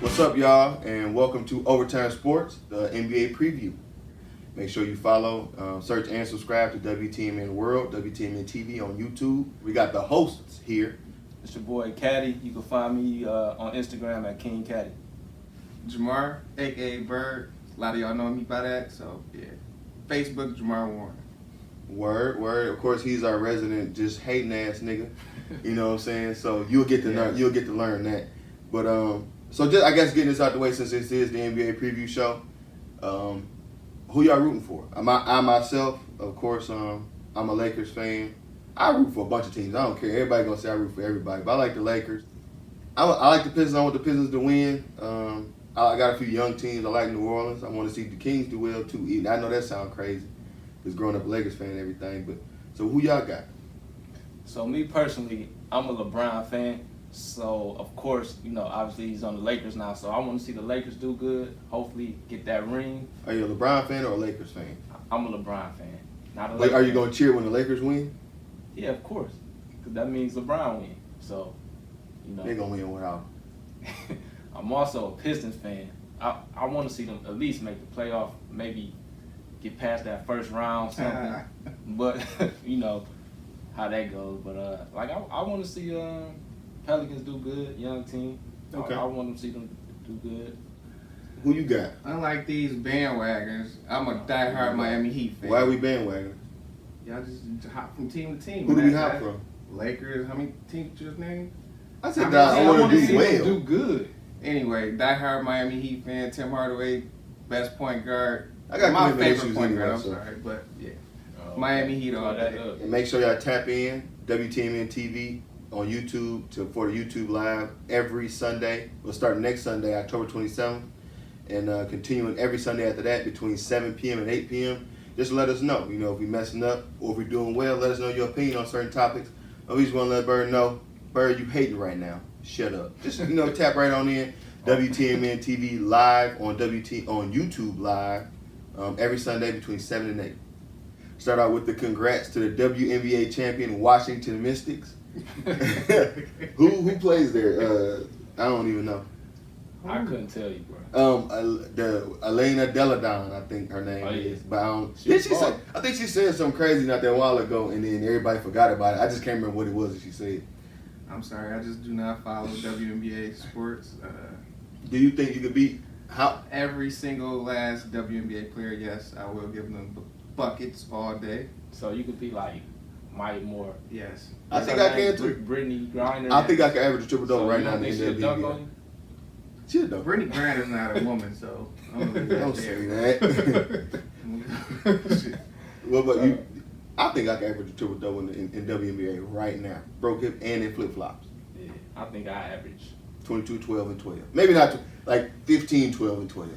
What's up, y'all, and welcome to Overtime Sports, the NBA preview. Make sure you follow, search, and subscribe to WTMN World, WTMNtv on YouTube. We got the hosts here. It's your boy Caddy. You can find me on Instagram at King Caddy. Jamar, aka Bird. A lot of y'all know me by that, so yeah. Facebook, Jamar Warren. Word. Of course, he's our resident, just hating ass nigga. You know what I'm saying? So you'll get to learn that. But so just I guess getting this out the way, since this is the NBA preview show. Who y'all rooting for? I myself, of course, I'm a Lakers fan. I root for a bunch of teams. I don't care. Everybody gonna say I root for everybody, but I like the Lakers. I like the Pistons. I want the Pistons to win. I got a few young teams. I like New Orleans. I want to see the Kings do well too. Even I know that sounds crazy, just growing up a Lakers fan and everything. But so who y'all got? So me personally, I'm a LeBron fan. So of course, obviously he's on the Lakers now. So I want to see the Lakers do good. Hopefully get that ring. Are you a LeBron fan or a Lakers fan? I'm a LeBron fan. Not a Like, Lakers are you fan. gonna cheer when the Lakers win? Yeah, of course. Because that means LeBron win. So, They're gonna win without. I'm also a Pistons fan. I want to see them at least make the playoff, maybe get past that first round, something. But you know how that goes. But I want to see Pelicans do good, young team. Okay. I want to see them do good. Who you got? Unlike these bandwagons, I'm a diehard Miami Heat fan. Why are we bandwagon? Y'all just hop from team to team. Who do we That's hop that. from? Lakers. How many teams just named? I said I I want wanna to do see them well. do good. Anyway, diehard Miami Heat fan. Tim Hardaway, best point guard. I got my commitment favorite issues point anyway, guard. I'm so. sorry, but yeah, Oh, Miami Heat all Draw that day. up. And make sure y'all tap in WTMNtv on YouTube for the YouTube live every Sunday. We'll start next Sunday, October 27th, and continuing every Sunday after that between 7 p.m. and 8 p.m. Just let us know. If we messing up or if we doing well, let us know your opinion on certain topics. We just want to let Bird know, Bird, you hating right now. Shut up. Just tap right on in. WTMN TV live on YouTube live every Sunday between 7 and 8. Start out with the congrats to the WNBA champion Washington Mystics. Who plays there? I don't even know. I couldn't tell you, bro. The Elena Deladon, I think her name is. But I think she said something crazy not that while ago, and then everybody forgot about it. I just can't remember what it was that she said. I'm sorry, I just do not follow WNBA sports. Do you think you could beat Every single last WNBA player, yes, I will give them buckets all day. So you could be like Maya Moore. Yes. I think I can too. Brittany Griner. I think I can average a triple double right now in the She'll dunk on WNBA. you? She'll dunk. Brittany Griner's not a woman, so I'm gonna leave that Don't there. say that. What about you? I think I can average a triple double in WNBA right now. Broke hip and in flip flops. Yeah, I think I average. 22, 12, and 12. Maybe not like 15, 12, and 12.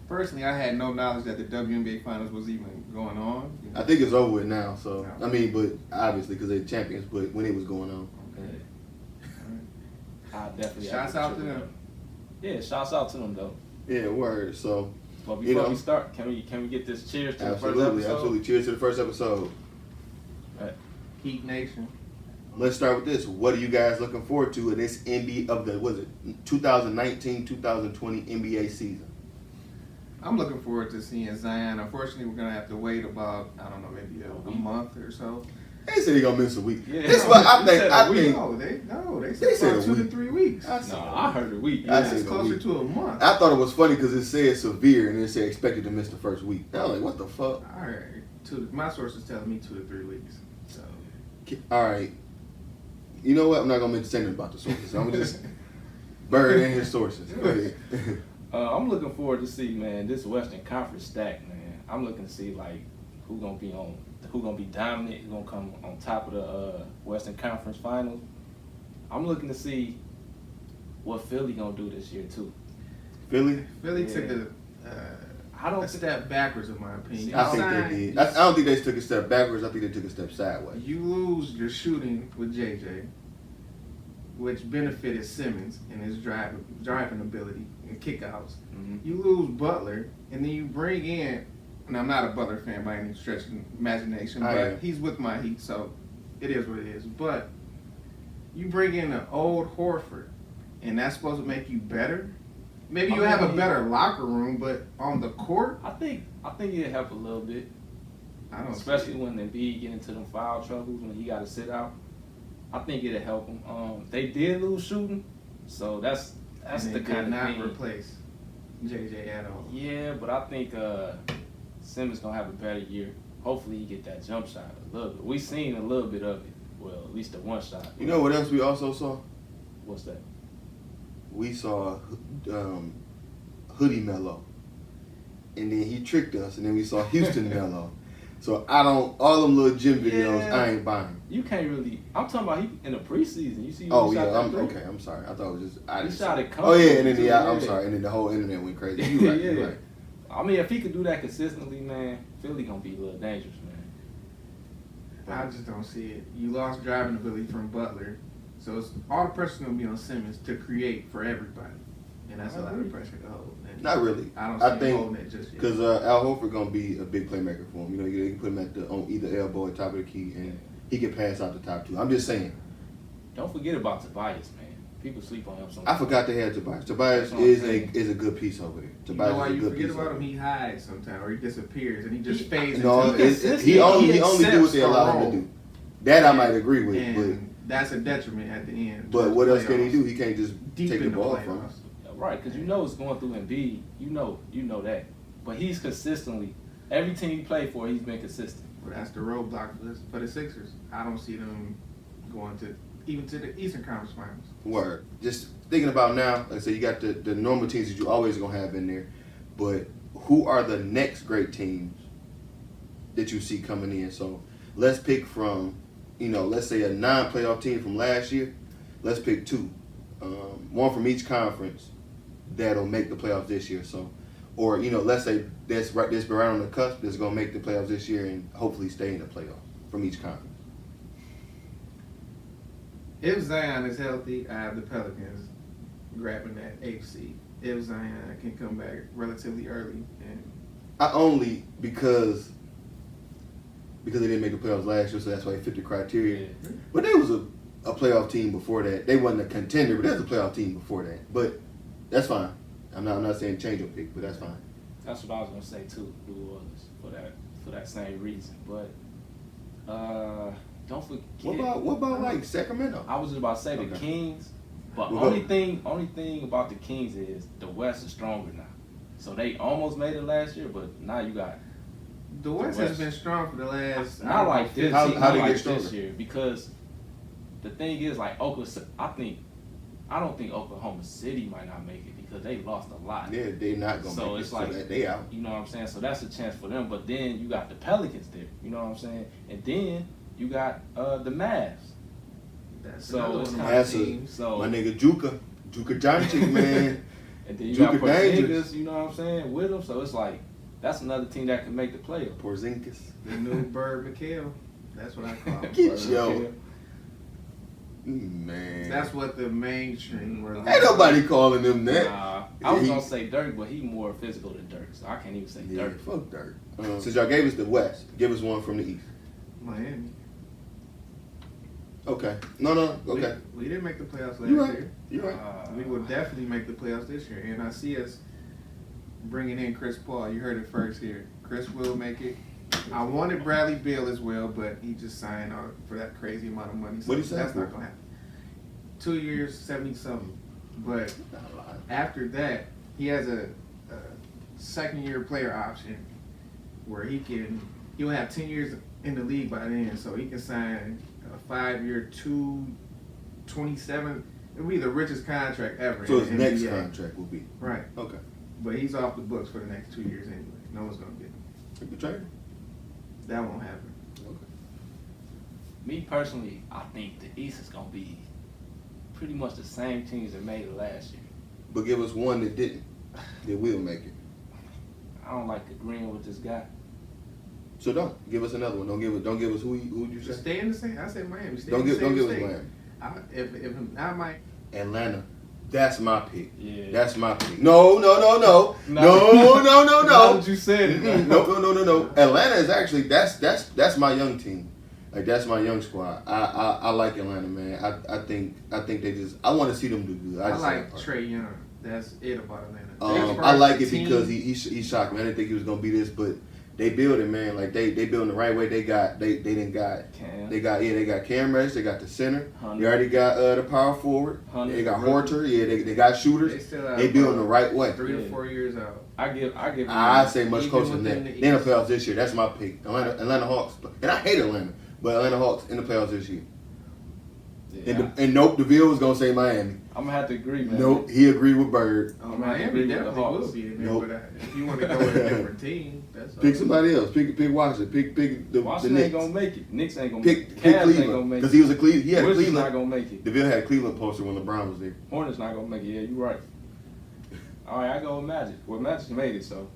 Personally, I had no knowledge that the WNBA finals was even going on. I think it's over with now. So I mean, but obviously because they're champions. But when it was going on, Okay. I definitely. Shouts average out to triple them. double. Yeah, shouts out to them though. yeah, word. So But before we start, can we get this cheers to the first episode? absolutely. Cheers to the first episode. Heat Nation. Let's start with this. What are you guys looking forward to in this 2019-2020 NBA season? I'm looking forward to seeing Zion. Unfortunately, we're gonna have to wait about maybe a month or so. They said they're gonna miss a week. Yeah. This is what I think. They They said said about a 2 to week. 3 weeks. No, I heard a week. I Yeah, said it's a closer week. to a month. I thought it was funny because it said severe and it said expected to miss the first week. I was like, what the fuck? All right, my source is telling me 2 to 3 weeks. So All right. You know what? I'm not gonna mention anything about the sources. I'm gonna just Bird and his sources. Go ahead. I'm looking forward to see, man, this Western Conference stack, man. I'm looking to see like who gonna be dominant, who gonna come on top of the Western Conference Finals. I'm looking to see what Philly gonna do this year too. Philly? Philly took a step backwards, in my opinion. I think they did. I don't think they took a step backwards. I think they took a step sideways. You lose your shooting with JJ, which benefited Simmons and his driving ability and kickouts. Mm-hmm. You lose Butler, and then you bring in, and I'm not a Butler fan by any stretch of imagination, but he's with my Heat, so it is what it is. But you bring in an old Horford, and that's supposed to make you better. maybe you have a better locker room, but on the court, I think it'll help a little bit. I don't. Especially when Embiid get into them foul troubles when he got to sit out. I think it'll help him. They did lose shooting, so that's the kind of thing. Not replace JJ at all. Yeah, but I think Simmons gonna have a better year. Hopefully he get that jump shot a little bit. We seen a little bit of it. Well, at least the one shot. You know what else we also saw? What's that? We saw Hoodie Melo, and then he tricked us, and then we saw Houston Melo. So all them little gym videos, Yeah. I ain't buying. You can't really. I'm talking about he in the preseason. You see? Oh he yeah, shot that okay. I'm sorry. I thought it was just. He shot it. Oh yeah, and then yeah, I'm sorry, and then the whole internet went crazy. You right. Yeah. You right. I mean, if he could do that consistently, man, Philly gonna be a little dangerous, man. I just don't see it. You lost driving ability from Butler, so it's all the pressure gonna be on Simmons to create for everybody, and that's a lot of pressure to hold. And Not really. I don't see him holding it just yet. Because Al Horford gonna be a big playmaker for him. You know, you can put him on either elbow or top of the key, and he can pass out the top two. I'm just saying. Don't forget about Tobias, man. People sleep on him sometimes. I forgot they had Tobias. Tobias is a good piece over there. You Tobias know why is a you good forget piece about over him? there. He hides sometimes, or he disappears, and he just fades No, into he only do what accepts they the allow him role. to do. That I might agree with, And that's a detriment at the end. but what else can he do? He can't just Deep take the in the ball playoffs. from him. Right, because you know it's going through Embiid. You know that. But he's consistently, every team he played for, he's been consistent. But that's the roadblock for the Sixers. I don't see them going to even to the Eastern Conference Finals. Word. Just thinking about now, like I said, you got the normal teams that you always gonna have in there, but who are the next great teams that you see coming in? So let's pick from, let's say a non-playoff team from last year. Let's pick two, one from each conference that'll make the playoffs this year. So, or let's say that's right on the cusp that's gonna make the playoffs this year and hopefully stay in the playoffs from each conference. If Zion is healthy, I have the Pelicans grabbing that 8th seed. If Zion can come back relatively early, and I only because they didn't make the playoffs last year, so that's why they fit the criteria. Yeah. But there was a playoff team before that. They wasn't a contender, but there's a playoff team before that. But that's fine. I'm not saying change your pick, but that's fine. That's what I was gonna say too, New Orleans, for that same reason. But don't forget. What about like Sacramento? I was just about to say the Kings, but Well, only thing about the Kings is the West is stronger now. So they almost made it last year, but now you got the West has been strong for the last. not like this. How Not they like get stronger? this year, because the thing is like Oklahoma. I don't think Oklahoma City might not make it because they lost a lot. Yeah, they're not gonna So make it's it. like, So they out. You know what I'm saying? So that's a chance for them. But then you got the Pelicans there. You know what I'm saying? And then you got the Mavs. That's So another it's one of kinda my That's teams. So my nigga Juka Joncic, man. and then you Juka got dangerous. Porzingis. You know what I'm saying? With them. So it's like that's another team that can make the playoffs. Porzingis. The new Bird McHale. That's what I call him. Get yo. Man. That's what the mainstream were. Ain't nobody calling them that. Nah, I was gonna say Dirk, but he more physical than Dirk, so I can't even say Yeah, Dirk. fuck Dirk. Since y'all gave us the West, give us one from the East. Miami. Okay. No. Okay. We didn't make the playoffs last You right. year. You right. We will definitely make the playoffs this year, and I see us bringing in Chris Paul. You heard it first here. Chris will make it. I wanted Bradley Beal as well, but he just signed on for that crazy amount of money. So What'd he sign that's for? not gonna happen. 2 years, 70-something. But after that, he has a second-year player option where he'll have 10 years in the league by then, so he can sign a 5-year, 227. It'll be the richest contract ever. So in his the next NBA. contract will be. Right. Okay. But he's off the books for the next 2 years anyway. No one's gonna get him. You can trade him. That won't happen. Okay. Me personally, I think the East is gonna be pretty much the same teams that made it last year. But give us one that didn't. That will make it. I don't like agreeing with this guy. So don't give us another one. Don't give us who you Just say. stay in the same. I said Miami. Stay Don't in the give same us state. Miami. If I might. Atlanta. That's my pick. Yeah. That's my pick. No. No. No. You said it. Mm-mm. No. Atlanta is actually that's my young team. Like that's my young squad. I like Atlanta, man. I think they just I want to see them do good. I just like Trae Young. That's it about Atlanta. I like it because he shocked me. I didn't think he was gonna be this, but they building, man. Like they building the right way. They got Cam. they got Cam Reddish. They got the center. Hunter. They already got the power forward. Hunter, They got rookie. Horter. Yeah, they got shooters. They building the right way. 3 to 4 years out. I say much Even closer than within that. the They're in the East. playoffs this year. That's my pick. Atlanta Hawks. And I hate Atlanta, but Atlanta Hawks in the playoffs this year. Yeah, And nope, DeVille was gonna say Miami. I'm gonna have to agree, man. Nope, he agreed with Bird. Oh, I'm gonna have to agree Miami with the definitely Hawks. will be in there, Nope. but if you want to go with a different team, that's Pick all. somebody else. Pick Washington. Pick the Washington Knicks. ain't gonna make it. Knicks ain't gonna Pick make it. Cavs ain't gonna Cleveland make because it. he was a Cleveland. He had a Wizards not Cleveland. gonna make it. DeVille had a Cleveland poster when LeBron was there. Hornets not gonna make it. Yeah, you right. All right, I go with Magic. Well, Magic made it, so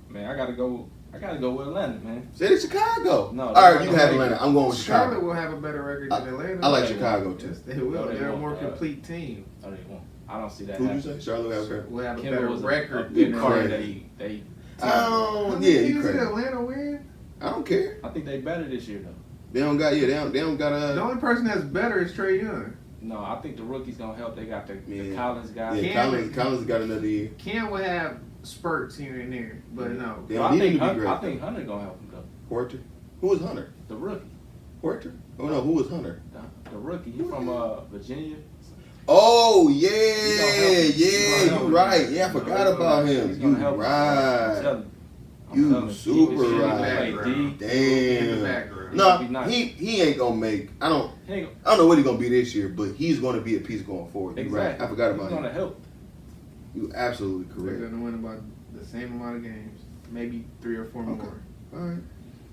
man, I gotta go with Atlanta, man. Said it's Chicago. No, all they're right, not you gonna have make Atlanta. it. I'm going with Charlotte Chicago. will have a better record than Atlanta. I like They Chicago won't. too. Yes, they will. No, they They're a won't. more complete team. No, they won't. I don't see that. Who'd you happening. say? Charlotte will have Will have a Kemba better was record a than big part of Atlanta. they. Oh, How yeah, many you games did crazy. Atlanta win? I don't care. I think they better this year though. They don't got they don't got The only person that's better is Trae Young. No, I think the rookie's gonna help. They got the Yeah. Collins guy. yeah. Cam- Collins got another year. Cam will have spurts here and there, but no. They Well, don't I need him think to be Hunter, great. I think Hunter gonna help him though. Horter. Who was Hunter? The rookie, Horter? Oh no, who was Hunter? the rookie. He from Virginia. Oh yeah, He's yeah, gonna help you him. right. Yeah, I forgot about him. He's You gonna help him. I'm right. telling you. I'm You telling super He was right. play D. In the Damn. background. No, Be nice. he ain't gonna make. I He ain't don't know what he's gonna be this year, but he's gonna be a piece going forward. You exactly. right. I forgot He's about gonna him. help. You absolutely They're correct. going to win about the same amount of games, maybe 3 or 4 Okay. more. All right.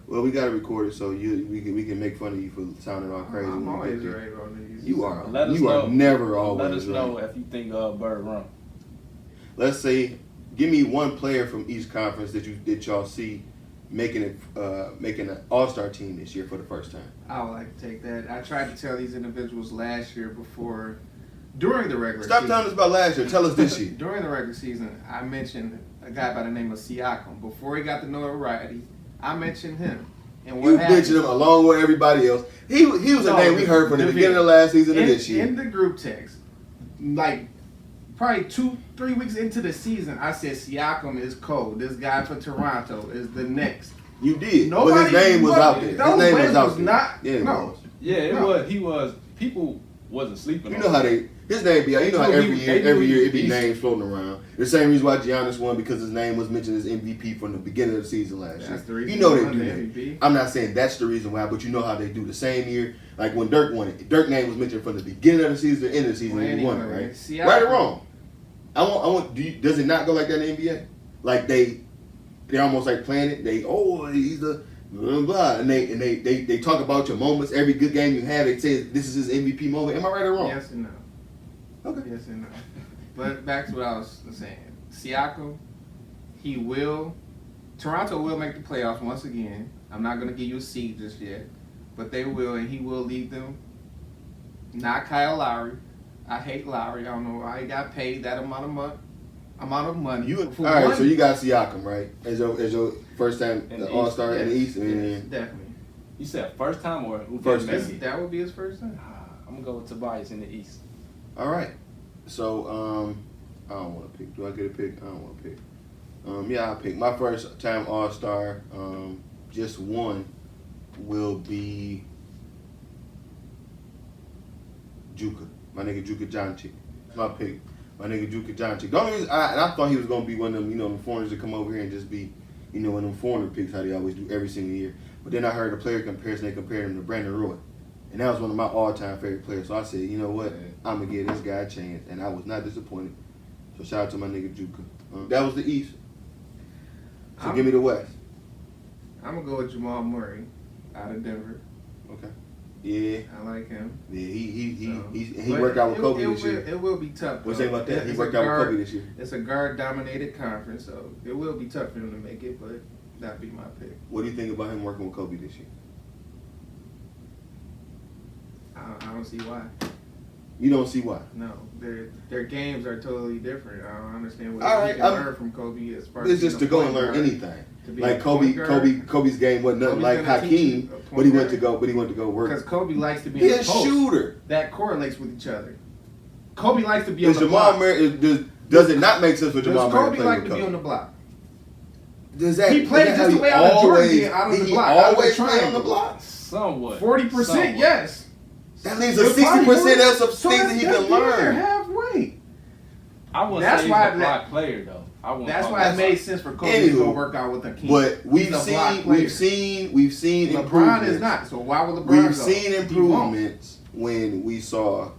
Well, we gotta record it so we can make fun of you for sounding all crazy. I'm when we always get there. right on these. You are. Let us You are know. never always Let us know right. if you think Bird run. Let's say, give me one player from each conference that y'all see making an All-Star team this year for the first time. I would like to take that. I tried to tell these individuals last year during the regular Stop season. telling us about last year. Tell us this year. During the regular season, I mentioned a guy by the name of Siakam. Before he got the notoriety, I mentioned him. And what You happened? mentioned him along with everybody else. He was a No, name we heard from the beginning of last season to this year. In the group text, like probably 2-3 weeks into the season, I said Siakam is cold. This guy for Toronto is the next. You did. But Nobody- his name was out there. His No, name man was out was there. not- Yeah, it no. was. Yeah, it No. was. He was. People wasn't sleeping. You on know how him. his name be out. You know how They every knew year he it be was names floating around. The same reason why Giannis won, because his name was mentioned as MVP from the beginning of the season last year. That's the reason You know he they won do the that. MVP. I'm not saying that's the reason why, but you know how they do. The same year, like when Dirk won it, Dirk's name was mentioned from the beginning of the season to the end of the season, and he won it, right? Siakam- Right or wrong? I want. Does it not go like that in the NBA? Like they're almost like playing it. He's the blah blah, and they talk about your moments. Every good game you have, they say this is his MVP moment. Am I right or wrong? Yes and no. Okay. Yes and no. But back to what I was saying. Siakam, Toronto will make the playoffs once again. I'm not going to give you a seed just yet. But they will, and he will lead them. Not Kyle Lowry. I hate Lowry. I don't know why he got paid that amount of money. All right, so you got Siakam, right? As your first time In the All-Star in the East, Yes, and definitely. You said first time or who First didn't time. make it? That would be his first time. I'm gonna go with Tobias in the East. all right. So I don't want to pick. Do I get a pick? I don't want to pick. Yeah, I'll pick my first time All-Star. Just one will be Juka, my nigga Juka Joncic. My pick, my nigga Juka Joncic. The only reason I thought he was gonna be one of them, them foreigners that come over here and just be, one of them foreigner picks, how they always do every single year. But then I heard a player comparison. They compared him to Brandon Roy, and that was one of my all-time favorite players. So I said, you know what, I'm gonna give this guy a chance, and I was not disappointed. So shout out to my nigga Juka. That was the East. So give me the West. I'm going to go with Jamal Murray out of Denver. Okay. Yeah. I like him. Yeah. He But worked out with Kobe it this year. It will be tough. What you though. say about that? He It's worked a out guard- with Kobe this year. It's a guard-dominated conference, so it will be tough for him to make it, but that'd be my pick. What do you think about him working with Kobe this year? I don't see why. You don't see why. No, their games are totally different. I don't understand what All he right, can I'm- learn from Kobe as far as It's just to being a go and point learn guard. anything. To be Like a point guard. Kobe's game wasn't nothing Kobe's like gonna teach you Hakeem, a point but he went guard. to go work. Because Kobe likes to be He in a the post. shooter. That correlates with each other. Kobe likes to be on Is the Jamal block. Murray? Does it not make sense for Jamal Does Murray Kobe to play like with to be Kobe? on the block? Does that, He played is that just how the way he out of Jordan always, did, out of did the he block, out of the always play on the triangle. block? Somewhat. 40%, yes. That leaves a 60% of some So things that he can learn. Halfway. I wouldn't That's say he's why a block player though. That's why it made sense for Kobe to go work out with Hakeem. But we've He's a block seen LeBron improvements. is not. So why would LeBron We've go? seen improvements when we saw.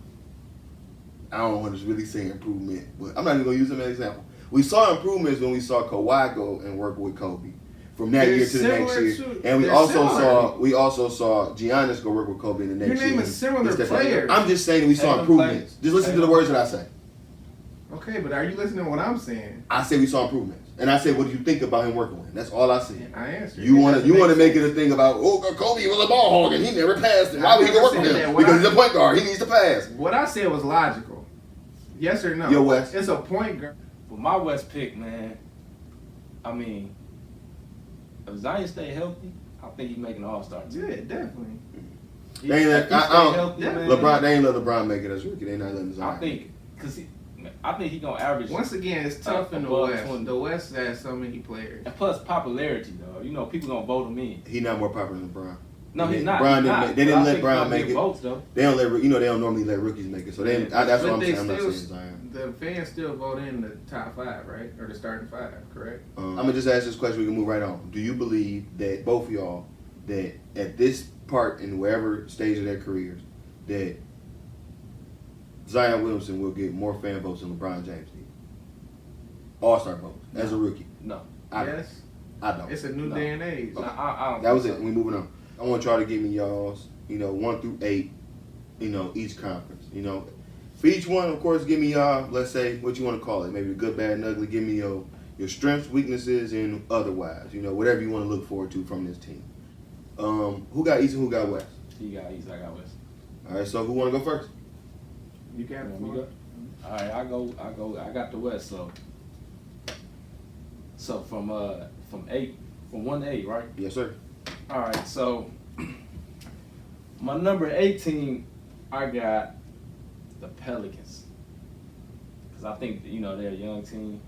I don't want to really say improvement, but I'm not even gonna use him as an example. We saw improvements when we saw Kawhi go and work with Kobe from that They're year to the next similar year, to- and we they're also saw Giannis go work with Kobe in the next year. Your name is similar players. I'm just saying we saw Tatum improvements. play- Just listen to the words that I say. Okay, but are you listening to what I'm saying? I say we saw improvements, and I said, what do you think about him working with him? That's all I said. I answered. You want to make it a thing about Kobe was a ball hog and he never passed it. Why would he go work with him? Because he's a point guard. He needs to pass. What I said was logical. Yes or no? Yo, Wes. It's a point guard. For my West pick, man, I mean, if Zion stay healthy, I think he's making an All-Star team. Yeah, definitely. They ain't let, If he stay healthy, man, LeBron. They ain't let LeBron make it as rookie. They not letting Zion. I think he gonna average. Once again, it's tough in the above West. 20. The West has so many players. And plus popularity, though. You know, people gonna vote him in. He not more popular than LeBron. No, he's not. LeBron He's didn't not. make, they But didn't I let think Brown he'll make get it. votes, though. They don't let they don't normally let rookies make it. So they that's what I'm saying. I'm not saying Zion. The fans still vote in the top 5, right? Or the starting 5, correct? I'm gonna just ask this question. We can move right on. Do you believe that both of y'all that at this part in wherever stage of their careers that Zion Williamson will get more fan votes than LeBron James did? All-star votes as a rookie. No. Yes. I don't. It's a new day and age. No, I don't That was think it. so. We moving on. I want y'all to give me y'all's, 1 through 8, each conference. For each one, of course, give me y'all, let's say, what you want to call it. Maybe the good, bad, and ugly. Give me your strengths, weaknesses, and otherwise. Whatever you want to look forward to from this team. Who got East and who got West? He got East, I got West. All right, so who want to go first? You got Want me to go? All right, I go. I got the West. So from 1 to 8, right? Yes, sir. All right, so my number 18, I got the Pelicans. Because I think, they're a young team,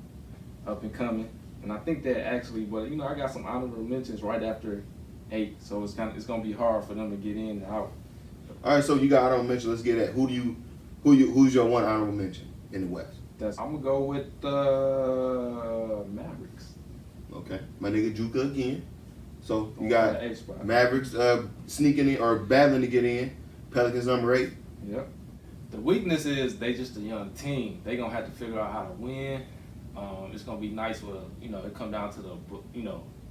up and coming. And I think they're actually, I got some honorable mentions right after 8. So it's going to be hard for them to get in and out. All right, so you got honorable mention. Let's get at who's your one honorable mention in the West? I'm going to go with the Mavericks. Okay, my nigga Juka again. So you On got the 8th spot. Mavericks sneaking in or battling to get in. Pelicans number 8. Yep. The weakness is they just a young team. They gonna have to figure out how to win. It's gonna be nice with it come down to the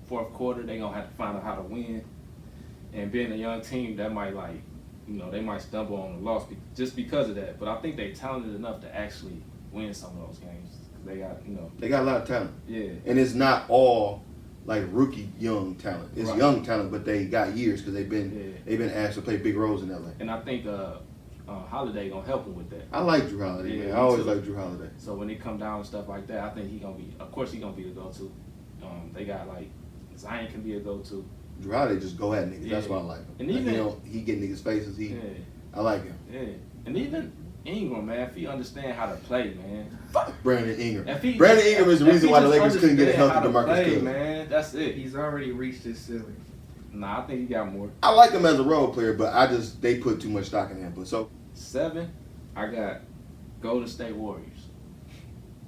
fourth quarter. They gonna have to find out how to win. And being a young team, that might they might stumble on a loss just because of that. But I think they talented enough to actually win some of those games. They got They got a lot of talent. Yeah. And it's not all like rookie young talent. It's Right. young talent, but they got years because they've been asked to play big roles in LA. And I think Holiday gonna help them with that. I like Drew Holiday, man. Yeah, I always me too. like Drew Holiday. So when they come down and stuff like that, I think he gonna be. Of course, he gonna be the go-to. They got Zion can be a go-to. Drew Holiday just go at niggas. Yeah. That's why I like him. And Like, even he get niggas faces. Yeah, I like him. yeah. And even Ingram, man, if he understand how to play, man. Brandon Ingram. If he, Brandon Ingram is the if reason he why the just Lakers couldn't get a understand healthy how to DeMarcus play, Cousins. man, that's it. He's already reached his ceiling. Nah, I think he got more. I like him as a role player, but they put too much stock in him. But so 7, I got Golden State Warriors.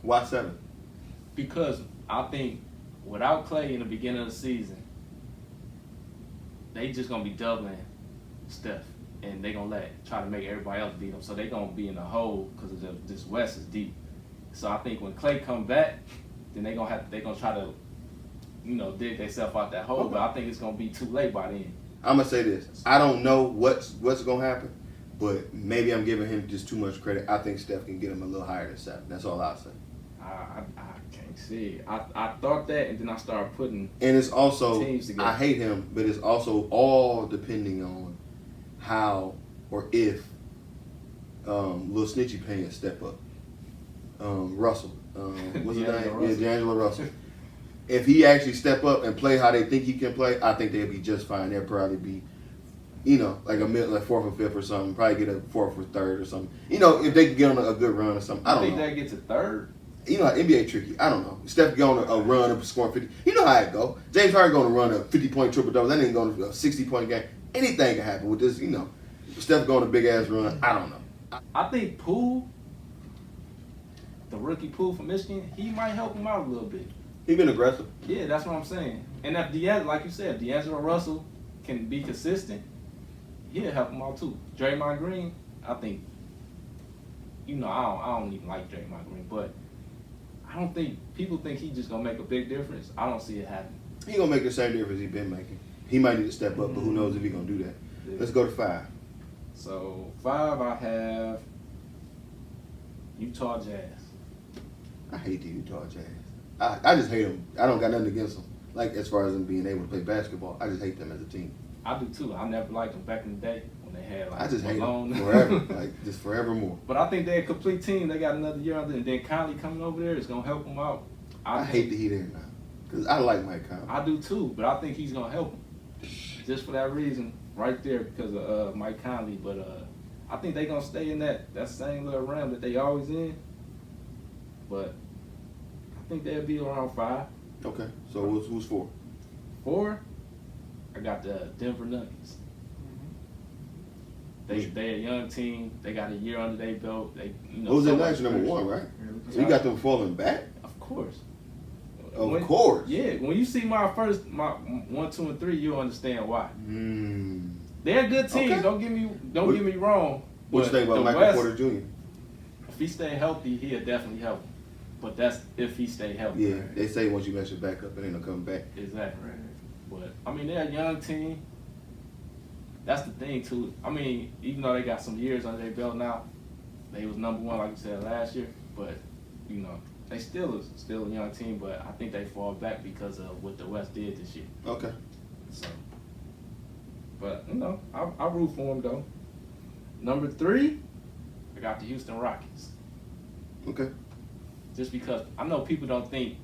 why 7? Because I think without Clay in the beginning of the season, they just gonna be doubling Steph, and they gonna try to make everybody else beat them. So they gonna be in a hole because this West is deep. So I think when Clay come back, then they gonna try to, dig themselves out that hole. Okay. But I think it's gonna be too late by then. I'm gonna say this. I don't know what's gonna happen, but maybe I'm giving him just too much credit. I think Steph can get him a little higher than 7. That's all I'll say. I can't see it. I thought that, and then I started putting. And it's also, teams together. I hate him, but it's also all depending on how or if Lil Snitchy Payne step up. Russell. What's his name? D'Angelo Yeah, Russell. D'Angelo Russell. If he actually step up and play how they think he can play, I think they'll be just fine. They'll probably be, like like 4th or 5th or something. Probably get a 4th or 3rd or something. If they can get on a good run or something. I don't think know. that gets to 3rd. you know how NBA tricky. I don't know. Steph going to run and score 50. You know how it go. James Harden going to run a 50-point triple-double. That ain't going to a 60-point game. Anything can happen with this, you know. Steph going a big-ass run. I don't know. I think Poole, the rookie Poole from Michigan, he might help him out a little bit. He been aggressive. Yeah, that's what I'm saying. And if like you said, D'Angelo Russell can be consistent, he'll help him out too. Draymond Green, I think, you know, I don't even like Draymond Green, but I don't think people think he's just gonna make a big difference. I don't see it happening. He gonna make the same difference he been making. He might need to step up, but who knows if he gonna do that. Yeah. Let's go to 5. So 5, I have Utah Jazz. I hate the Utah Jazz. I just hate them. I don't got nothing against them. Like, as far as them being able to play basketball, I just hate them as a team. I do too. I never liked them back in the day when they had like I just hate Malone. them forever. Like, just forevermore. But I think they're a complete team. They got another year under, and then Conley coming over there is gonna help them out. I hate the Heat there now. Because I like Mike Conley. I do too, but I think he's gonna help them. Just for that reason, right there, because of Mike Conley. But I think they're gonna stay in that same little realm that they always in. But I think they'll be around 5. Okay, so who's 4? 4, I got the Denver Nuggets. They're a young team. They got a year under their belt. They, you know. Who's so that much next number pressure. 1, right? So you got them falling back? Of course. Of course. Yeah, when you see my 1, 2, and 3, you'll understand why. They're a good team. Okay. Don't get me wrong. What you think about Michael West, Porter Jr.? If he stay healthy, he'll definitely help. But that's if he stay healthy. Yeah, they say once you mess your back up, it ain't gonna come back. Exactly. But I mean, they're a young team. That's the thing too. I mean, even though they got some years under their belt now, they was number 1 like you said last year. But you know, they still a young team. But I think they fall back because of what the West did this year. Okay. So, but you know, I root for them though. Number 3, I got the Houston Rockets. Okay. Just because I know people don't think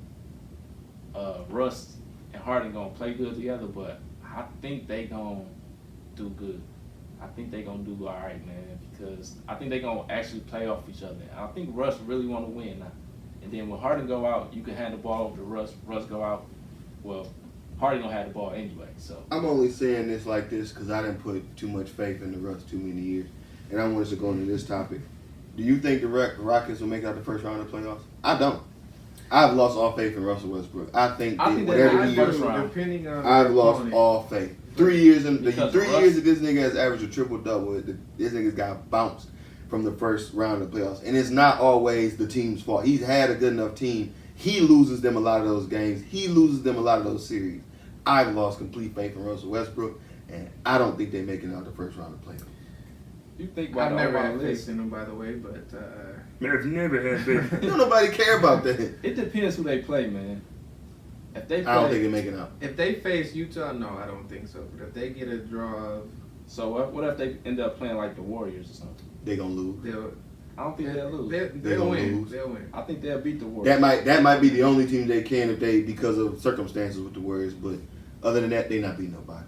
Russ and Harden gonna play good together, but I think they gonna do good. I think they gonna do all right, man, because I think they gonna actually play off each other. I think Russ really want to win now. And then when Harden go out, you can hand the ball over to Russ. Russ go out, well, Harden gonna have the ball anyway. So I'm only saying this like this because I didn't put too much faith in the Russ too many years, and I wanted us to go into this topic. Do you think the Rockets will make it out the first round of the playoffs? I don't. I've lost all faith in Russell Westbrook. I think whatever he is, depending on I've lost all faith. 3 years in Because 3 Russ- years that this nigga has averaged a triple-double. This nigga's got bounced from the first round of the playoffs, and it's not always the team's fault. He's had a good enough team. He loses them a lot of those games. He loses them a lot of those series. I've lost complete faith in Russell Westbrook, and I don't think they're making out the first round of the playoffs. you think I've about never all had this. faith in them, by the way, but I've never had faith. Don't nobody care about that. It depends who they play, man. If they play, I don't think they're making out. if they face Utah, no, I don't think so. But if they get a draw of, so what if they end up playing like the Warriors or something? They're gonna lose. I don't think they'll lose. they'll gonna win. lose. They'll win. I think they'll beat the Warriors. That might be the only team they can if they because of circumstances with the Warriors. But other than that, they not beating nobody.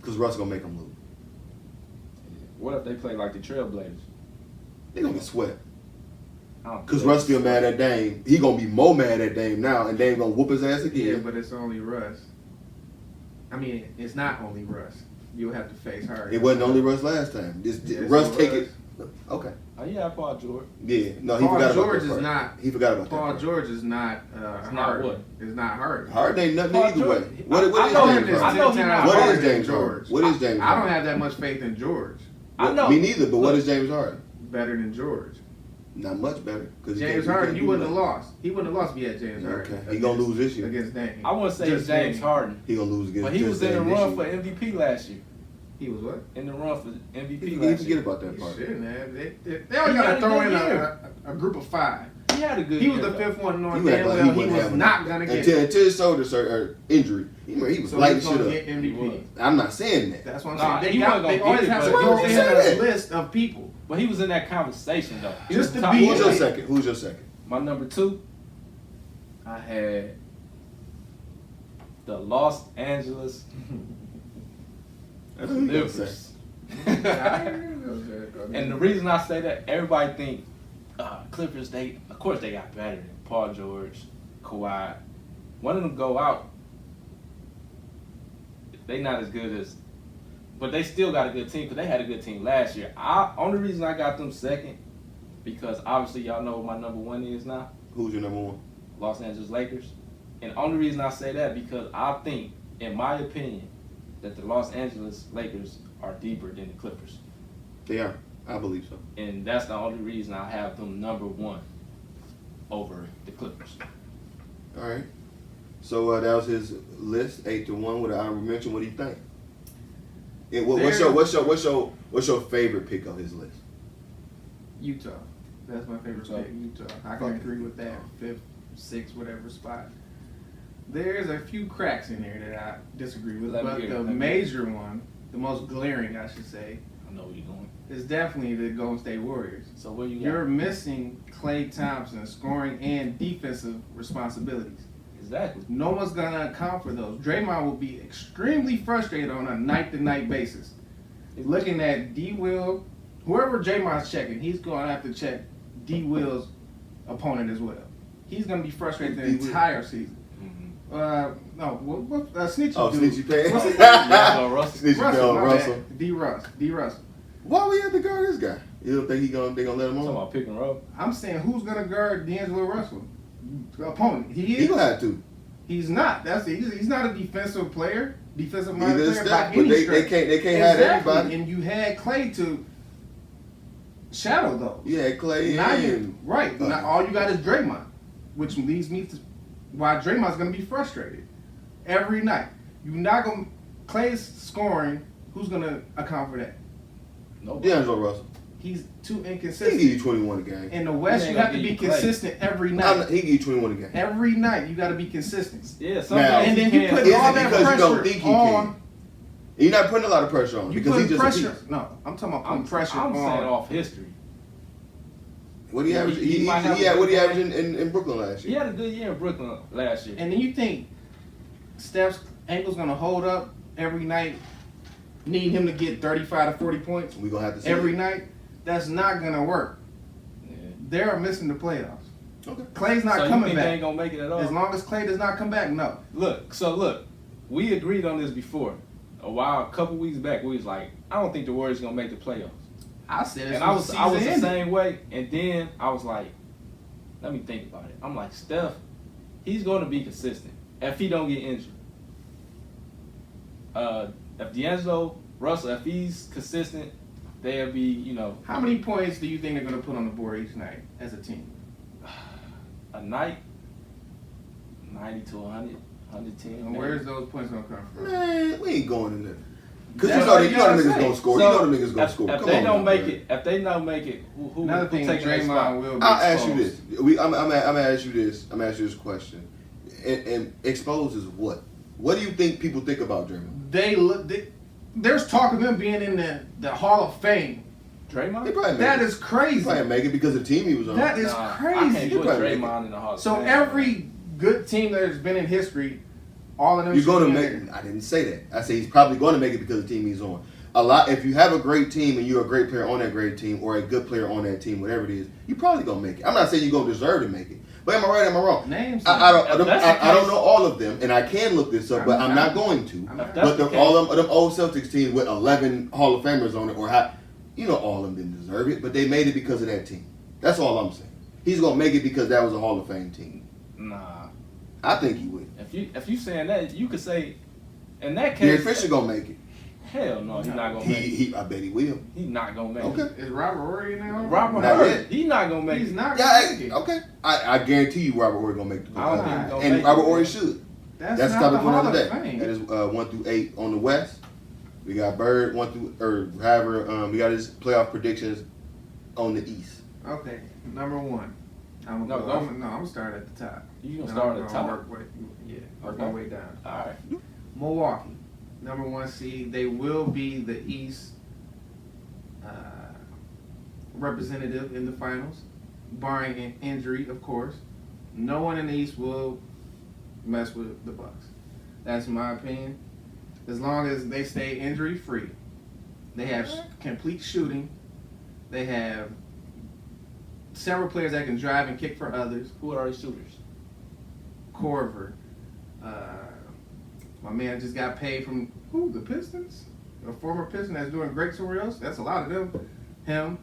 Because Russ gonna make them lose. What if they play like the Trailblazers? They gonna get swept. I don't Because think Russ still mad at Dame. He gonna be more mad at Dame now, and Dame gonna whoop his ass Yeah, again. but it's only Russ. I mean, it's not only Russ. You'll have to face Harden. It wasn't only Russ last time. This Yes, Russ it take was. it. Okay. Oh yeah, Paul George. Yeah. No, he Paul forgot George about that is part. not. He forgot about that. Paul part. George is not not Harden. what? It's not Harden. Harden ain't nothing Paul either George- way. What I is know James him as- Harden? I know he not What Harden is James George. Harden? What is James I Harden? don't have that much faith in George. I know. Me neither, but what Look, is James Harden? Better than George. Not much better. James Harden, you wouldn't have lost. He wouldn't have lost if he had James Harden. Okay. He gonna lose this year. Against Dame. I wouldn't say Just James Dame. Harden, He gonna lose against. but he was in the Dame this run for year. MVP last year. He was what? In the run for MVP He last forget year. about that He part. shouldn't have. They He always got had to a throw good in year. a group of 5. He had a good He was year, the though. 5th one, knowing You act damn like well he wouldn't was have not going to get until it. his shoulder injury. He was So lighting he's shit going to up. get MVP. I'm not saying that. That's what I'm Nah, saying. he wasn't They gonna always get it, have but- to Why go would you say ahead that? a list of people. But he was in that conversation though. He Just was to top be Who's in your it. second? Who's your second? My number 2, I had the Los Angeles That's what you gonna say. Clippers. And the reason I say that, everybody think Clippers, of course they got better, Paul George, Kawhi, one of them go out, they not as good as, but they still got a good team because they had a good team last year. Only reason I got them second, because obviously y'all know what my number one is now. Who's your number one? Los Angeles Lakers. And the only reason I say that because I think, in my opinion, that the Los Angeles Lakers are deeper than the Clippers. They are. I believe so. And that's the only reason I have them number one over the Clippers. All right. So that was his list, 8-1 with an honorable mention. What do you think? And what's your favorite pick of his list? Utah. That's my favorite pick, Utah. I can agree with that. 5th, 6th, whatever spot. There's a few cracks in there that I disagree with, but the major one, the most glaring, I should say, I know where you're going, is definitely the Golden State Warriors. So where You're missing Klay Thompson's scoring and defensive responsibilities. Exactly. No one's going to account for those. Draymond will be extremely frustrated on a night-to-night basis. Looking at D. Will, whoever Draymond's checking, he's going to have to check D. Will's opponent as well. He's going to be frustrated the entire season. Snitchy. Oh, dude. Snitchy Pants. Russell. Snitchy Russell. D. Russell. Why we have to guard this guy? You don't think they gonna let him on? Talking about pick and roll. I'm saying, who's going to guard D'Angelo Russell? Opponent. He gonna have to. He's not. He's not a defensive player. Defensive-minded player by but any stretch. they can't have everybody. And you had Klay to shadow those. Yeah, Klay. Now all you got is Draymond, which leads me to why Draymond's going to be frustrated every night. You're not going to Klay's scoring. Who's going to account for that? Nobody. D'Angelo Russell. He's too He inconsistent. can give you 21 a game. In the West, you have to be consistent every night. He can give you 21 a game. Every night, you got to be consistent. Yeah, And then you put all that pressure on. You're not putting a lot of pressure on him because he's just pressure. a piece. No, I'm talking about putting pressure I'm on. saying off history. What he averaged? He averaged in Brooklyn last He year. had a good year in Brooklyn last year. And then you think Steph's ankle's gonna hold up every night? Need him to get 35 to 40 points We gonna have to see every it. night? That's not gonna work. Yeah. They're missing the playoffs. Okay. Klay's not So you coming think they back. ain't gonna make it at all? As long as Klay does not come back, no. Look, we agreed on this before. A couple weeks back, we was like, I don't think the Warriors gonna make the playoffs. I said it. And I was the same way. And then I was like, let me think about it. I'm like, Steph, he's going to be consistent if he don't get injured. If D'Angelo Russell, if he's consistent, they'll be, How many points do you think they're gonna put on the board each night as a team? a night, 90 to 100, 110. And where's those points gonna come from? Man, we ain't going in there. Because That's you know what the you gotta niggas say. gonna score. So, You know the niggas gonna score. If Come they on, don't man. make it, who Another thing, taking their Draymond spot? will be I'll ask you exposed. this. I'm gonna ask you this. I'm gonna ask you this question. And exposes what? What do you think people think about Draymond? There's talk of him being in the Hall of Fame. Draymond? He probably make That it. is crazy. He probably make it because of the team he was on. That is I crazy. can't put probably make Draymond in the Hall of So Fame. every good team that has been in history, all of them. You're going to should be make. in there. I didn't say that. I say he's probably going to make it because of the team he's on. If you have a great team and you're a great player on that great team, or a good player on that team, whatever it is, you probably gonna make it. I'm not saying you're gonna deserve to make it, but am I right? Am I wrong? Names. I don't case- know all of them, and I can look this up, but I'm not going to. If that's But the all them old Celtics teams with 11 Hall of Famers on it, or all of them didn't deserve it, but they made it because of that team. That's all I'm saying. He's gonna make it because that was a Hall of Fame team. Nah. I think he would. If you saying that, you could say, in that Derek case, Fisher gonna make it. hell no, he's not gonna make it. I bet he will. He's not gonna make Okay. it. Is Robert Horry in there? Robert Not Horry, yet. he's not gonna make He's it. not Yeah, gonna make it. okay. I guarantee you Robert Horry gonna make the I don't think playoffs. he's gonna And make Robert it. Horry should. That's That's not topic the for Hall another of day. Fame. That is 1 through 8 on the West. We got Bird 1 through or however. We got his playoff predictions on the East. Okay, number one. I'm gonna start at the top. You gonna Then start I'm at the gonna top? Work my way down. All right. Milwaukee, number 1 seed. They will be the East representative in the finals, barring an injury, of course. No one in the East will mess with the Bucks. That's my opinion. As long as they stay injury free, they have complete shooting. They have several players that can drive and kick for others. Who are the shooters? Corver. My man just got paid from the Pistons? A former Piston that's doing great somewhere else. That's a lot of them. Him.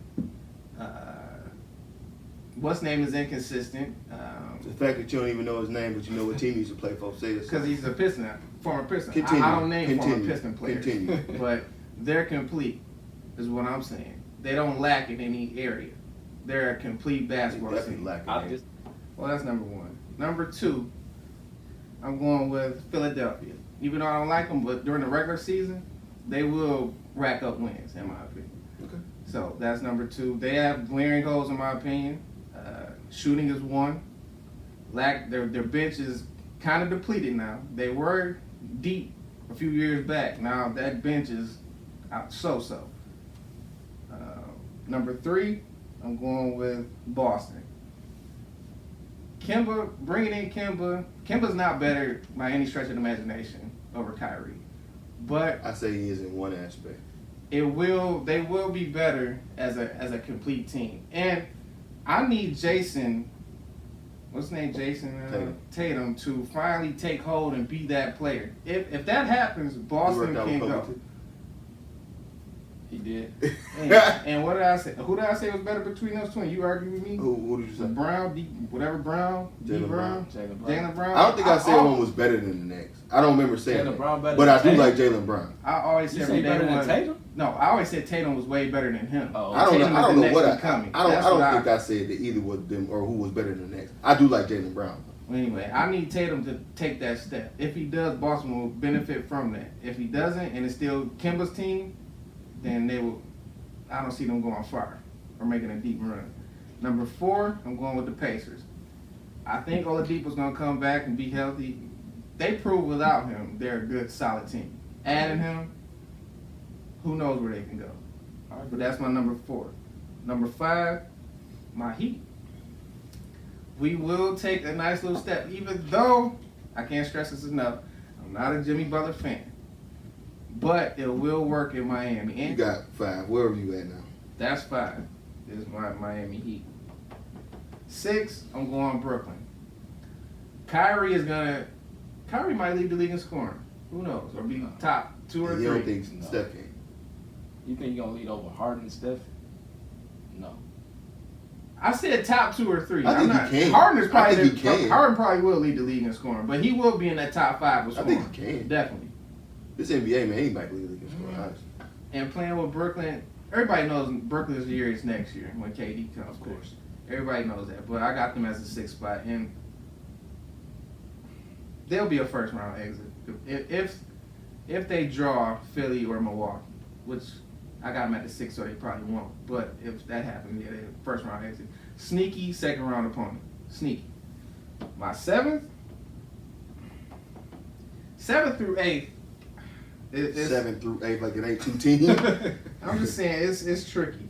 What's name is inconsistent. The fact that you don't even know his name, but you know what team he used to play for, say this. Because he's a Piston, former Piston. Continue. I don't name former Continue. Piston players. Continue. But they're complete, is what I'm saying. They don't lack in any area. They're a complete basketball Definitely team. lacking. Well, that's number one. Number two, I'm going with Philadelphia. Even though I don't like them, but during the regular season, they will rack up wins, in my opinion. Okay. So that's number two. They have glaring holes, in my opinion. Shooting is one. Their bench is kind of depleted now. They were deep a few years back. Now that bench is out so-so. Number three, I'm going with Boston. Kemba, bringing in Kemba. Kemba's not better by any stretch of the imagination over Kyrie, but I say he is in one aspect. they will be better as a complete team. And I need Jason, what's his name, Tatum, to finally take hold and be that player. If that happens, Boston can go. He did. And what did I say? Who did I say was better between those two? You argue with me? Who did you say? Brown, Jaylen Brown. Jaylen Brown. I I don't think I said one was better than the next. I don't remember saying Jaylen Brown better but than I do Tatum? like Jaylen Brown. I always You said say better than one. Tatum? No, I always said Tatum was way better than him. Oh, I don't know. Tatum I is don't the know next what one coming. I That's don't what think I said that either was them or who was better than the next. I do like Jaylen Brown. Anyway, I need Tatum to take that step. If he does, Boston will benefit from that. If he doesn't, and it's still Kemba's team, then they will. I don't see them going far or making a deep run. Number four, I'm going with the Pacers. I think Oladipo's going to come back and be healthy. They proved without him they're a good, solid team. Adding him, who knows where they can go. All right, but that's my number four. Number five, my Heat. We will take a nice little step, even though I can't stress this enough. I'm not a Jimmy Butler fan, but it will work in Miami. And You got 5. Where are you at now? that's 5. Is my Miami Heat. 6, I'm going Brooklyn. Kyrie might lead the league in scoring. Who knows? Or be top 2 or 3. You don't think Steph can? You think you're going to lead over Harden and Steph? No. I said top 2 or 3. I think he can. Harden I think he can. Harden probably will lead the league in scoring, but he will be in that top 5 with I scoring. think he can. Definitely. This NBA, man, anybody can lead the league in scoring, honestly. And playing with Brooklyn, everybody knows Brooklyn's year is next year when KD comes. Of course. Everybody knows that. But I got them as a 6th spot, and they'll be a first round exit. If they draw Philly or Milwaukee, which I got them at the 6th, so they probably won't. But if that happens, yeah, they're first round exit. Sneaky second round opponent. Sneaky. My 7th through 8th. 7 through 8, like it ain't 2 teams. I'm just saying it's tricky.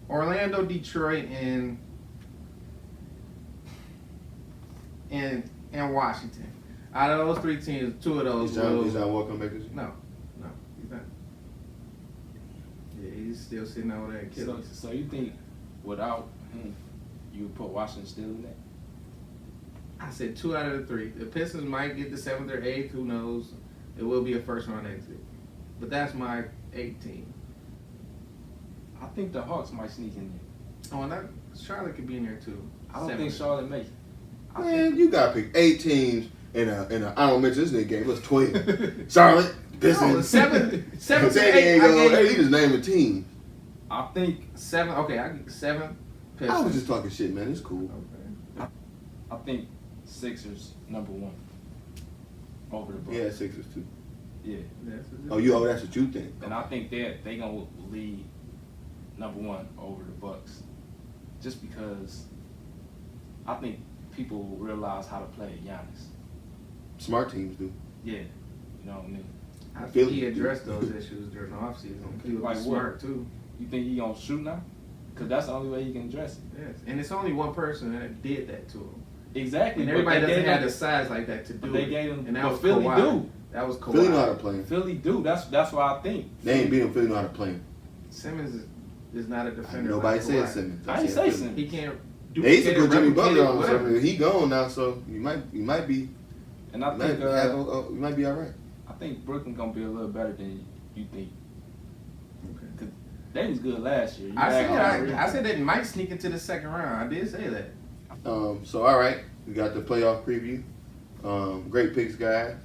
Orlando, Detroit, and Washington. Out of those 3 teams, 2 of those Is John Wall come back this year? No, he's not. Yeah, he's still sitting over there killing. So you think without him, you would put Washington still in that? I said 2 out of the 3. The Pistons might get the 7th or 8th. Who knows? It will be a first round exit. But that's my 8 team. I think the Hawks might sneak in there. Oh, and Charlotte could be in there too. I don't think Charlotte makes it. Man, you gotta pick 8 teams in a I don't mention this nigga game. It was 12. Charlotte, Pistons, No, 7 San to 8. Diego. Hey, you just name a team. I think 7. Okay, I get 7. Pistons. I was just talking shit, man. It's cool. Okay. I think Sixers #1 over the Bucks. Yeah, Sixers too. Yeah. Oh, that's what you think. And I think they gonna lead #1 over the Bucks, just because I think people will realize how to play Giannis. Smart teams do. Yeah, you know what I mean. I Philly think he addressed those issues during the offseason. He was Like what? smart too. You think he gonna shoot now? Cause that's the only way he can address it. Yes, and it's only one person that did that to him. Exactly. And but everybody they doesn't gave have him- the size like that to do But they it. gave him- and that but was Philly Kawhi. do. That was Kawhi. Philly know how to play him. Philly do. That's why I think. They ain't beat him. Philly know how to play him. Simmons is not a defender. Nobody like said Kawhi. Simmons. I ain't say Simmons. He can't. They used to put Jimmy Butler on whatever. something. He gone now, so you might be. And I You think you might be all right. I think Brooklyn gonna be a little better than you think. Okay. Cause they was good last year. I said they might sneak into the second round. I did say that. So all right, we got the playoff preview. Great picks, guys.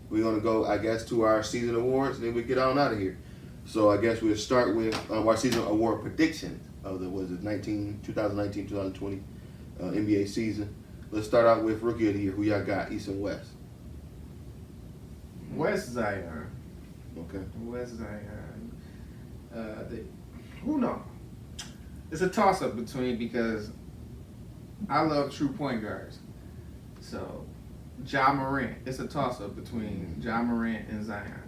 We're gonna go, I guess, to our season awards, and then we get on out of here. So I guess we'll start with our season award predictions of the 2019-2020 NBA season. Let's start out with rookie of the year. Who y'all got, East and West? West Zion. Okay. West Zion. Who knows? It's a toss-up between, because I love true point guards. So, Ja Morant. It's a toss-up between Ja Morant and Zion.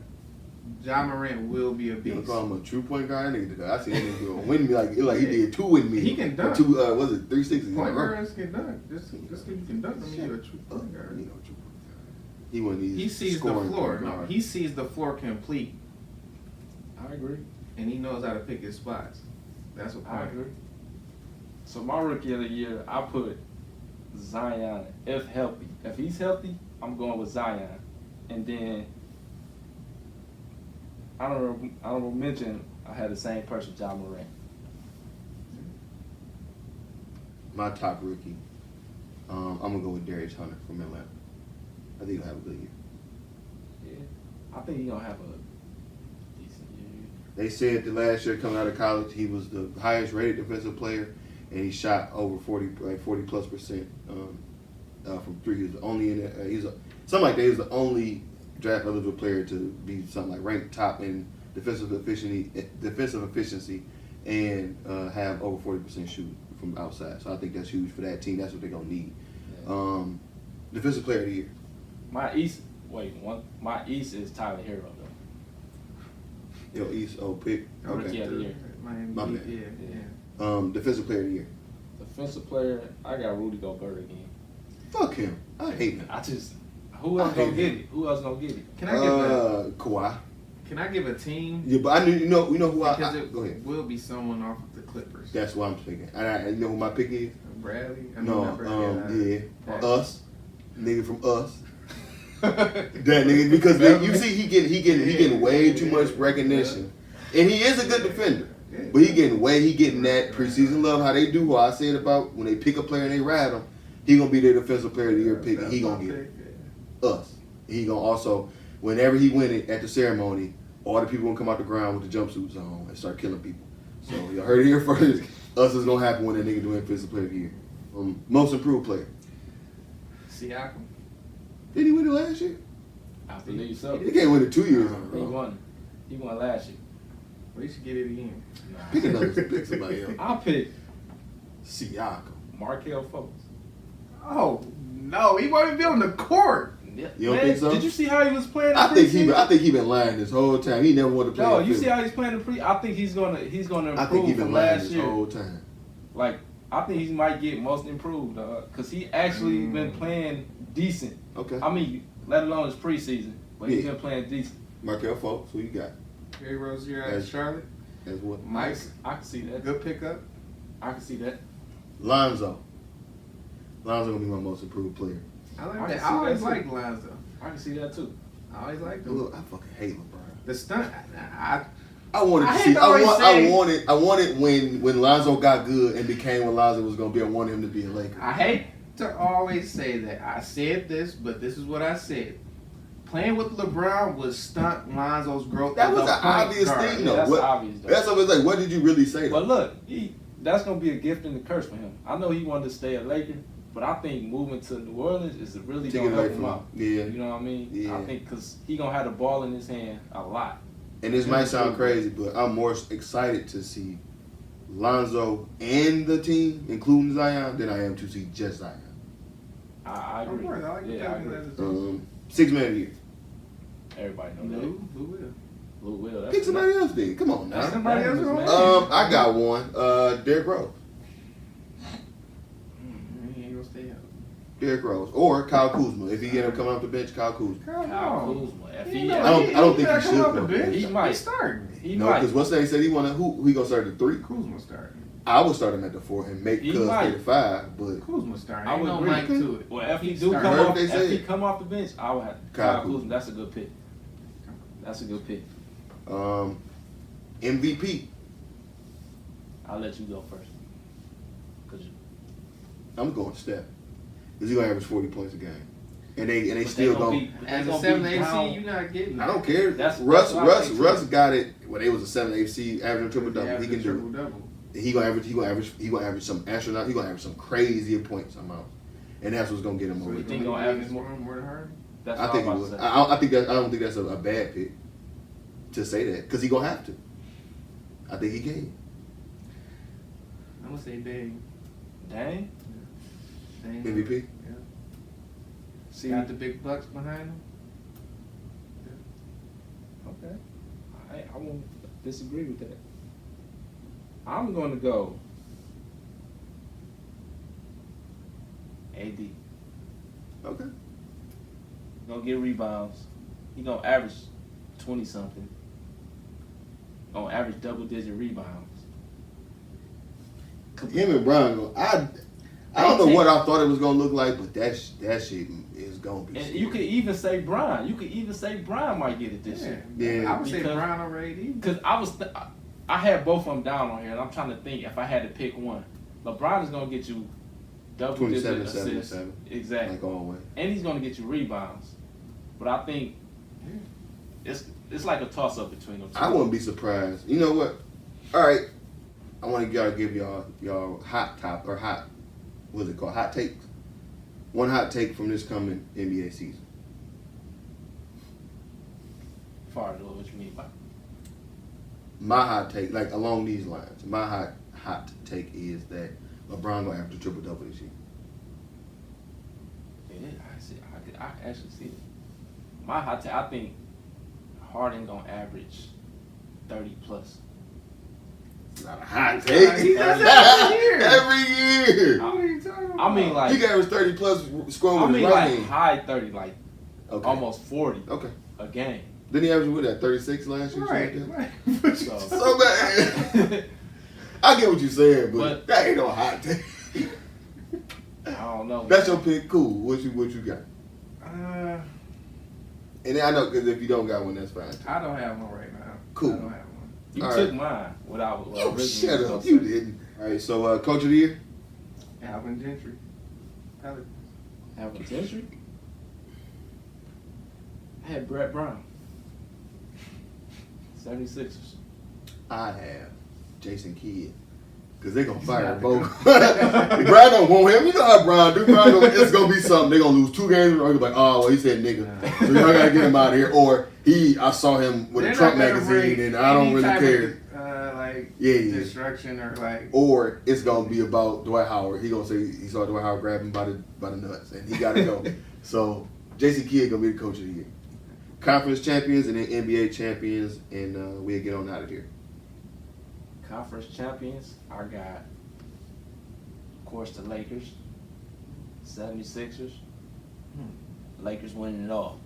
Ja Morant will be a You beast. gonna call him a true point guard? Nigga, I see him nigga win me like he did 2 with me. He can dunk. 2, was it 360? Point guards can dunk. Just because you can dunk, I mean you're a true point guard. You know, true point guard. He one of these. He sees the scoring floor. point No, guards. he sees the floor complete, I agree. and he knows how to pick his spots. That's what I point. agree. So my rookie of the year, I put Zion if healthy. If he's healthy, I'm going with Zion. And then I don't mention I had the same person, Ja Morant. My top rookie, I'm gonna go with Darius Hunter from Atlanta. I think he'll have a good year. Yeah. I think he's gonna have a decent year. They said the last year coming out of college, he was the highest rated defensive player, and he shot over 40+% from three. He was the only in it. Something like that. He was the only draft eligible player to be something like ranked top in defensive efficiency, and have over 40% shooting from outside. So I think that's huge for that team. That's what they're gonna need. Yeah. Defensive player of the year. My East is Tyler Hero though. Yo, East. Pick. Rookie of the year. Miami My Heat, bad. yeah. Defensive player of the year. Defensive player, I got Rudy Gobert again. Fuck him. I hate him. Who else I gonna hate get him. it? Who else gonna get it? Can I give Kawhi. Can I give a team? Yeah, but I knew you know who Because I it go ahead. will be someone off of the Clippers. That's what I'm thinking. And you know who my pick is? Bradley. Not Bradley. us, nigga from us. That nigga, because you see he getting way too much recognition, and he is a good defender. But he getting that preseason love. How they do? What I said about when they pick a player and they ride him, he gonna be their defensive player of the year pick, and he gonna get it. Us. He gonna also, whenever he win it at the ceremony, all the people gonna come out the ground with the jumpsuits on and start killing people. So you heard it here first. Us is gonna happen when that nigga doing defensive player of the year. Most improved player. Siakam. Did he win it last year? I believe so. He can't win it 2 years in a He row. won. He won last year. We should get it again. Pick another. Pick somebody else. I'll pick Siakam. Markelle Fultz. Oh no, he won't even be on the court. Yeah. You don't Man, think so? Did you see how he was playing? I think he been lying this whole time. He never wanted to play. No, in you Philly. see how he's playing the pre. I think he's gonna improve I think he been from lying last this year. whole time. Like I think he might get most improved because he actually been playing decent. Okay. I mean, let alone his preseason, but he's Yeah. been playing decent. Markelle Fultz, who you got? Terry Rozier out of As- Charlotte. As what? Mike, I can see that. good pickup. I can see that. Lonzo. Lonzo gonna be my most improved player. I like I that. can I see always that, too. liked Lonzo. I can see that too. I always liked him. Look, I fucking hate LeBron. The stunt. I wanted I to hate see. to always say- I wanted when Lonzo got good and became what Lonzo was gonna be. I wanted him to be a Laker. I hate to always say that. I said this, but this is what I said. Playing with LeBron was stunt Lonzo's growth. That as was a an point obvious guard. thing, Yeah, though. that's What- obvious though. That's always like, what did you really say? But Though? look, that's gonna be a gift and a curse for him. I know he wanted to stay a Laker, but I think moving to New Orleans is really Take gonna it away help him from out. him. Yeah. You know what I mean? Yeah. I think because he gonna have the ball in his hand a lot. And this might sound crazy, but I'm more excited to see Lonzo and the team, including Zion, than I am to see just Zion. I Of agree. course, I like Yeah, I agree. 6 man of the year. Everybody know that. Lou will. Lou Will. That's Pick somebody else then. Come on That's now. Somebody else man. wrong? I got one. Derrick Rose. He ain't gonna stay out. Derrick Rose or Kyle Kuzma. If he end up coming off the bench, Kyle Kuzma. Kyle Kuzma. If he, I don't think he should come off the come. bench. He might. He's starting. He No, might. because what's they said he wanna who he gonna start at the 3? Kuzma starting. I would start him at the 4 and make He Cuz might. stay the 5, but Kuzma starting. I Ain't would no agree. Mike to it. Well, if he He's do starting. come Heard off, what they if he said. come off the bench, I would have Kyle Kyle Kuzma. That's a good pick. That's a good pick. MVP. I'll let you go first. Cause I'm going Steph. Because he's gonna average 40 points a game. And they but still gonna gonna be, but they As a gonna 7 be 8 down. seed, you're not getting. I don't care. That's Russ what I think, too. got it when it was a 7 8 seed averaging triple double. He can do it. Double. He gonna average some astronaut. He gonna average some crazy points amount, and that's what's gonna get him So over. you think think he'll he'll average average more than Harden? That's I what think he I'm would. about to say. I don't think that's a bad pick to say that because he gonna have to. I think he can. I'm gonna say Dame. Dang. Dame. MVP. Yeah. See. Got the big bucks behind him. Okay. I won't disagree with that. I'm going to go AD. Okay. Gonna get rebounds. He gonna average 20 something. Gonna average double-digit rebounds. Him and Brown. I don't know what I thought it was gonna look like, but that shit is gonna be. And scary. you could even say Brian. You could even say Brian might get it this year. Yeah. I would say Because- Brown over AD. Because I had both of them down on here, and I'm trying to think if I had to pick one. LeBron is gonna get you double-digit 27, assists, 77. exactly, Like always. and he's gonna get you rebounds. But I think it's like a toss-up between them two. I wouldn't be surprised. You know what? All right. I want to give y'all hot what's it called? Hot takes. One hot take from this coming NBA season. Far as what you mean by My hot take, like along these lines, my hot take is that LeBron gonna have to triple double this year. yeah, I actually see it. My hot take, I think Harden gonna average 30 plus. It's not a hot take. He does that every year. Every year. What are you talking about? I mean, like, He can average 30 plus scoring I with mean, his right like hand. high 30, like Okay. almost 40 Okay. a game. Didn't he average with that 36 last year? Right. Something like Right. that? So- So bad. I get what you're saying, but, But- that ain't no hot take. I don't know. That's your pick. Cool. What you got? And I know because if you don't got one, that's fine. I don't have one right now. Cool. I don't have one. You All took right. mine without what I You originally shut was up. gonna You say. didn't. All right. So, coach of the year. Alvin Gentry. Pelicans. Have a Gentry? I had Brett Brown. 76ers. I have Jason Kidd. Because they're going to fire both. Brian don't want him. You know how Brian do. It's going to be something. They're going to lose 2 games. Or he'll be like, oh, well, he said nigga. So y'all got to get him out of here. Or I saw him with They're a Trump not gonna magazine bring and I don't any really type care. of, like Yeah. destruction or like. Or it's going to be about Dwight Howard. He going to say he saw Dwight Howard grab him by the nuts. And he got to go. So Jason Kidd going to be the coach of the year. Conference champions and then NBA champions. And we'll get on out of here. Conference champions, I got, of course, the Lakers, 76ers. Lakers winning it all.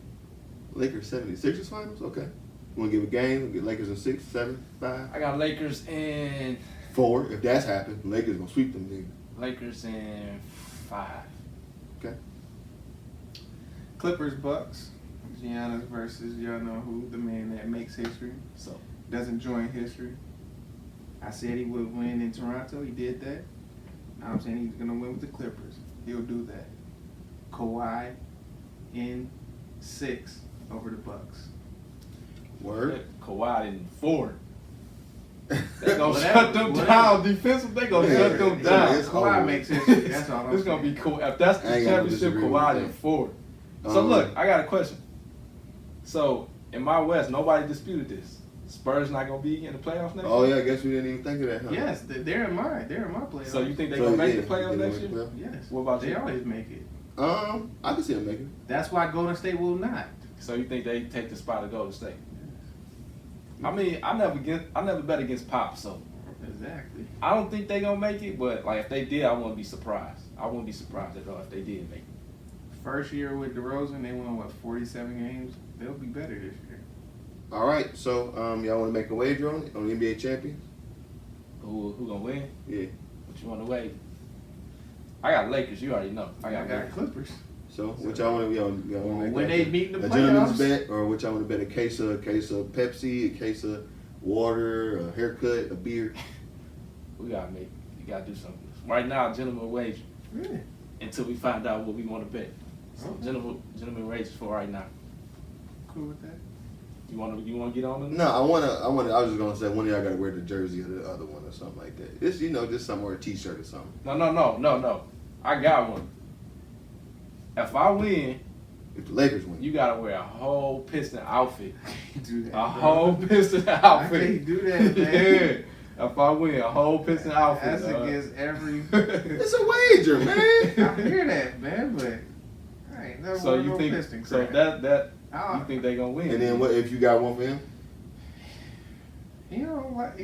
Lakers 76ers finals? Okay. You want to give a game? We'll get Lakers in 6, 7, 5? I got Lakers in 4. If that's happened, Lakers going to sweep them niggas. Lakers in 5. Okay. Clippers Bucks. Giannis versus y'all know who, the man that makes history, So doesn't join history. I said he would win in Toronto. He did that. Now I'm saying he's gonna win with the Clippers. He'll do that. Kawhi in 6 over the Bucks. Word. Kawhi in 4. They gonna Whatever, shut them whatever. down. Defensive, they gonna Yeah, shut them yeah, down. it's Kawhi over. makes history. That's all I'm It's gonna saying. be cool. If that's the I ain't gonna championship, disagree with Kawhi that. in 4. So look, I got a question. So in my West, nobody disputed this. Spurs not gonna be in the playoffs next Oh, year? yeah, I guess we didn't even think of that, huh? Yes, they're in my playoffs. So you think they So, gonna make yeah, the playoffs they next make the year? playoffs? Yes. What about they you? always make it. I can see him making it. That's why Golden State will not. So you think they take the spot of Golden State? I mean, I never bet against Pop, so Exactly. I don't think they gonna make it. But like if they did, I wouldn't be surprised. I wouldn't be surprised at all if they did make it. first year with DeRozan, they won, 47 games? They'll be better this year. All right, so y'all want to make a wager on the NBA champions? Who gonna win? Yeah. What you want to wait? I got Lakers. You already know. I got Clippers. So what y'all want to make? When they meet in the a playoffs. gentleman's bet, or what y'all want to bet? A case of Pepsi, a case of water, a haircut, a beer. We gotta do something. Right now, gentleman wager. Really? Until we find out what we want to bet. So Okay. gentleman wages for right now. Cool with that. You want to get on it? No, I was just gonna say one of y'all gotta wear the jersey of the other one or something like that. Just just somewhere a T-shirt or something. No. I got one. If I win, If the Lakers win, you gotta wear a whole Piston outfit. Can't do that. A bro. whole Piston I outfit. can't do that, man. Yeah. If I win, a whole Piston outfit. That's against every. it's a wager, man. I hear that, man, but I ain't never So worn you no think Piston so crap. that you think they gonna win? And then what if you got one for him? You know what?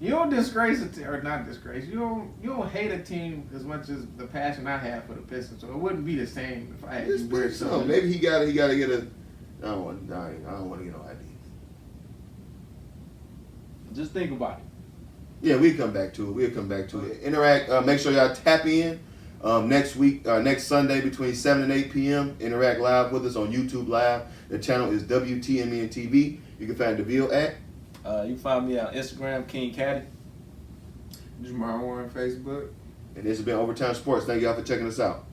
You don't disgrace a team, or not disgrace. You don't hate a team as much as the passion I have for the Pistons. So it wouldn't be the same if I had Just you wear pick something. something. Maybe he gotta get a. I don't want to get no ideas. Just think about it. Yeah, we'll come back to it. Interact. Make sure y'all tap in next week, next Sunday between 7 and 8 p.m. Interact live with us on YouTube Live. The channel is WTMNtv. You can find DeVille at. You can find me on Instagram, King Caddy. Jamar Warren Facebook. And this has been Overtime Sports. Thank y'all for checking us out.